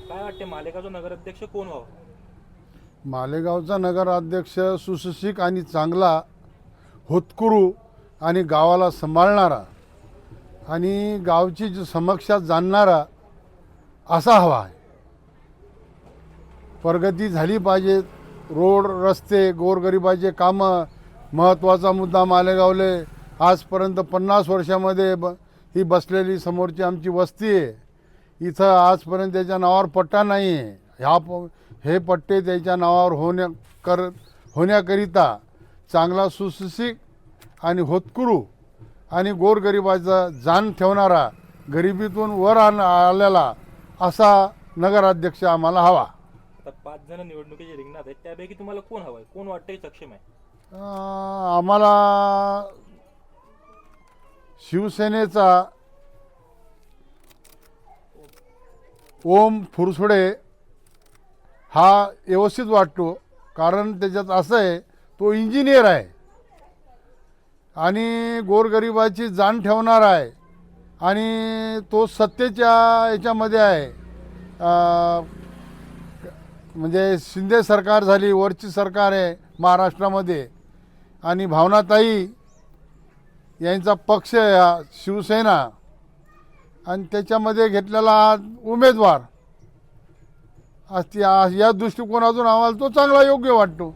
काय वाटते मालेगावचा नगराध्यक्ष कोण व्हावं? मालेगावचा नगराध्यक्ष सुशिक्षित आणि चांगला, होतकरू आणि गावाला सांभाळणारा आणि गावची जी समस्या जाणणारा असा हवा आहे. प्रगती झाली पाहिजे, रोड रस्ते गोरगरिबाचे कामं महत्त्वाचा मुद्दा. मालेगावले आजपर्यंत 50 वर्षामध्ये ही बसलेली समोरची आमची वस्ती आहे. इथं आजपर्यंत त्याच्या नावावर पट्टा नाही आहे. हे पट्टे त्याच्या नावावर होण्याकरिता चांगला सुशिक्षित आणि होतकरू आणि गोरगरिबाचा जाण ठेवणारा, गरिबीतून वर आलेला असा नगराध्यक्ष आम्हाला हवा. आता 5 जण निवडणुकीचे रिंगणात आहेत, त्यापैकी तुम्हाला कोण हवंय, कोण वाटतंय सक्षम आहे? आम्हाला शिवसेनेचा ओम फुरसुडे हा व्यवस्थित वाटतो. कारण त्याच्यात असं आहे, तो इंजिनियर आहे आणि गोरगरिबाची जाण ठेवणार आहे आणि तो सत्तेच्या याच्यामध्ये आहे. म्हणजे शिंदे सरकार झाली, वरची सरकार आहे महाराष्ट्रामध्ये आणि भावनाताई यांचा पक्ष शिवसेना आणि त्याच्यामध्ये घेतलेला उमेदवार या दृष्टिकोनातून आम्हाला तो चांगला योग्य वाटतो.